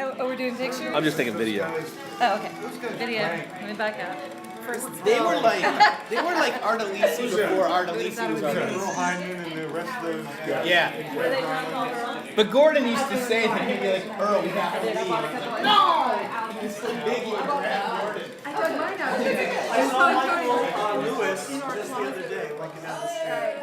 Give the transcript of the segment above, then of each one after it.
Oh, we're doing pictures? I'm just taking video. Oh, okay. Video. Let me back up. First, They were like Ardalisi before Ardalisi was Earl Ardalisi. Hyman and the rest of those guys. Yeah. But Gordon used to say that he'd be like, Earl, we have to leave. I was like, no! He's so big, he grabbed Gordon. I took mine out. I saw Michael Lewis just the other day walking down the street.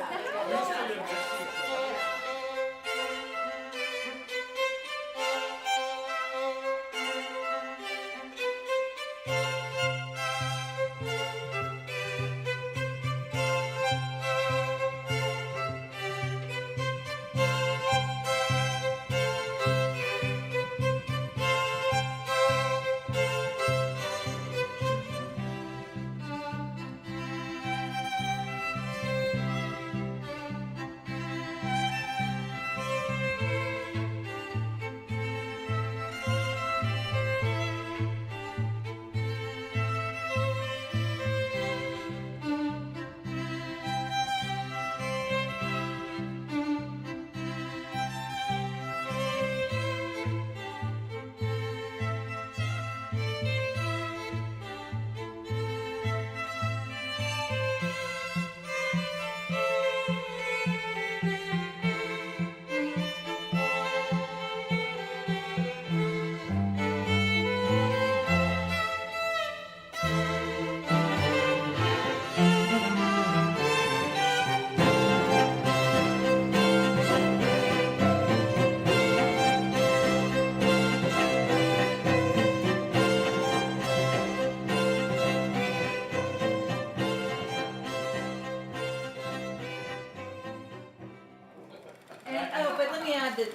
That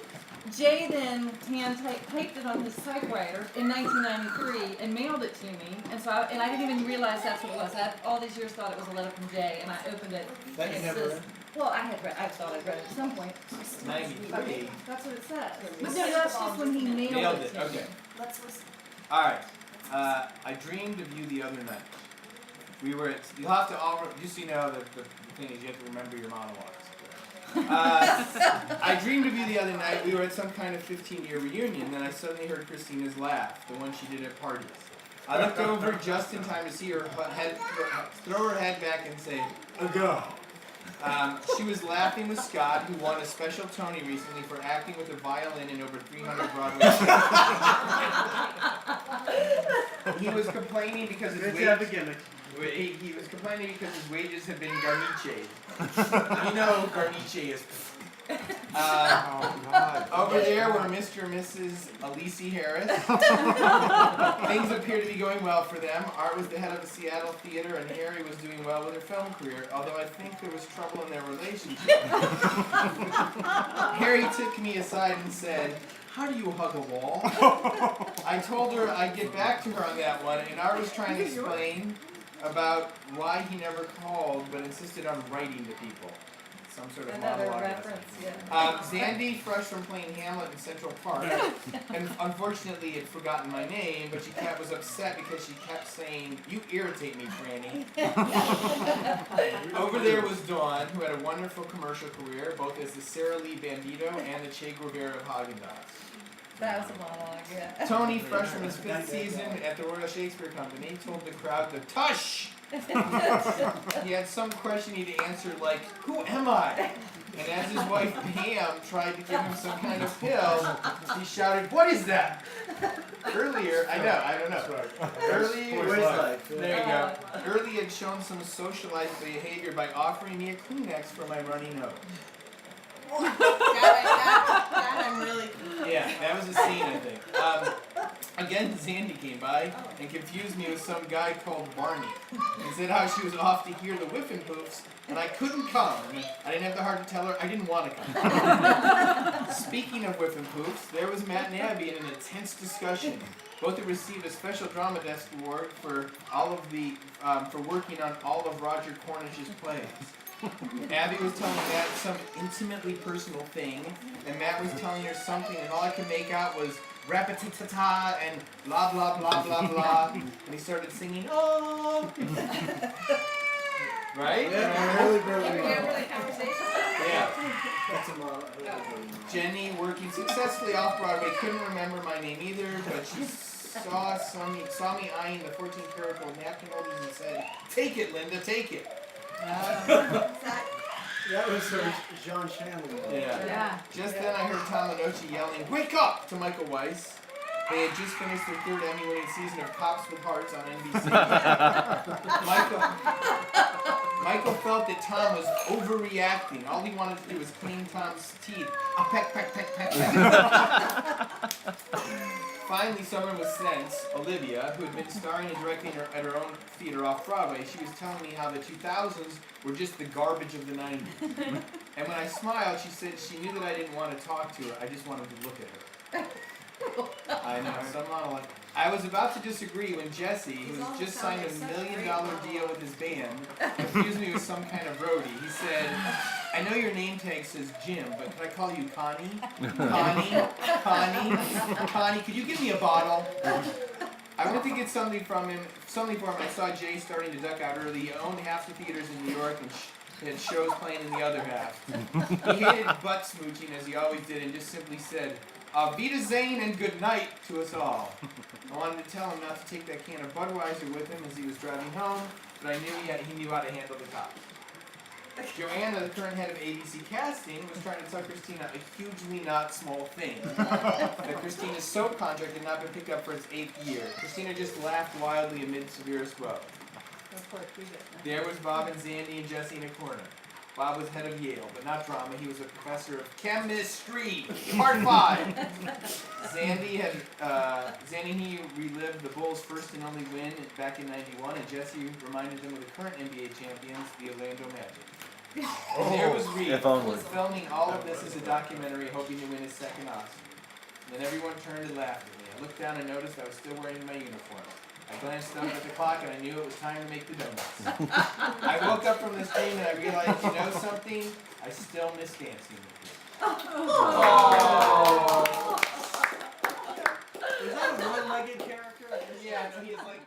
Jay then taped it on his typewriter in 1993 and mailed it to me, and so I didn't even realize that's what it was. I all these years thought it was a letter from Jay, and I opened it. That you and never read? Well, I thought I'd read it at some point. 93. That's what it says. But no, that's just when he mailed it to me. Okay. Let's listen. All right. I dreamed of you the other night. We were at, you'll have to all, just so you know, the thing is you have to remember your monologues. I dreamed of you the other night. We were at some kind of 15-year reunion, then I suddenly heard Christina's laugh, the one she did at parties. I looked over just in time to see her throw her head back and say, "Ago." She was laughing with Scott, who won a special Tony recently for acting with a violin in over 300 Broadway shows. He was complaining because his wages had been garniche. You know garniche is. Over there were Mr. and Mrs. Alisi Harris. Things appear to be going well for them. Art was the head of the Seattle theater, and Harry was doing well with her film career, although I think there was trouble in their relationship. Harry took me aside and said, "How do you hug a wall?" I told her I'd get back to her on that one, and Art was trying to explain about why he never called, but insisted on writing to people. Some sort of Another monologue. reference, yeah. Zandy, fresh from playing Hamlet in Central Park, and unfortunately had forgotten my name, but she was upset because she kept saying, "You irritate me, Franny." Over there was Dawn, who had a wonderful commercial career, both as the Sara Lee Bandito and the Che Guevara of Haagen-Dazs. That was a monologue, yeah. Tony, fresh from his 5th season at the Royal Shakespeare Company, told the crowd to tush! He had some question he had to answer like, "Who am I?" And as his wife Pam tried to give him some kind of pill, he shouted, "What is that?" Earlier, I don't know. There you go. Early had shown some socialized behavior by offering me a Kleenex for my runny nose. That I'm really. Yeah, that was a scene, I think. Again, Zandy came by and confused me with some guy called Barney. And said how she was off to hear the Whiffin' Poofs, and I couldn't come. I didn't have the heart to tell her I didn't want to come. Speaking of Whiffin' Poofs, there was Matt and Abby in an intense discussion. Both have received a special Drama Desk Award for for working on all of Roger Cornish's plays. Abby was telling Matt some intimately personal thing, and Matt was telling her something, and all I could make out was rap-a-ta-ta-ta and blah blah blah blah blah, and he started singing, "Oh." Right? Yeah, really, You really remember well. the conversation Yeah. That's a model. Jenny, working successfully off Broadway, couldn't remember my name either, but she saw me eyeing the 14-karat gold napkin holders and said, "Take it, Linda, take it." That was Jean Chandler. Yeah. Just then I heard Tom Minochi yelling, "Wake up!" to Michael Weiss. They had just finished their third Emmy-winning season of Cops with Hearts on NBC. Michael felt that Tom was overreacting. All he wanted to do was clean Tom's teeth. A peck, peck, peck, peck, peck. Finally, someone with sense, Olivia, who had been starring and directing at her own theater off Broadway, she was telling me how the 2000s were just the garbage of the 90s. And when I smiled, she said she knew that I didn't want to talk to her. I just wanted to look at her. I know, some monologue. I was about to disagree when Jesse, who has just signed a $1 million deal with his band, confused me with some kind of roadie. He said, "I know your name tag says Jim, but could I call you Connie? Connie, could you give me a bottle?" I went to get something for him. I saw Jay starting to duck out early. He owned half the theaters in New York and had shows playing in the other half. He hated butt smooching as he always did and just simply said, "Auf Wiedersehen and good night to us all." I wanted to tell him not to take that can of Budweiser with him as he was driving home, but I knew he knew how to handle the cops. Joanna, the current head of ABC casting, was trying to tell Christina a hugely not small thing. That Christina's soap contract had not been picked up for its 8th year. Christina just laughed wildly amid severest woe. Of course, we did. There was Bob and Zandy and Jesse in a corner. Bob was head of Yale, but not drama. He was a professor of chemistry. Part 5. Zandy and he relived the Bulls' first and only win back in '91, and Jesse reminded them of the current NBA champions, the Orlando Magic. And there was Reed, if only. filming all of this as a documentary, hoping to win his second Oscar. And then everyone turned and laughed at me. I looked down and noticed I was still wearing my uniform. I glanced up at the clock and I knew it was time to make the donuts. I woke up from this dream and I realized, you know something? I still miss dancing with you. Is that a one-legged character? Yeah, he is like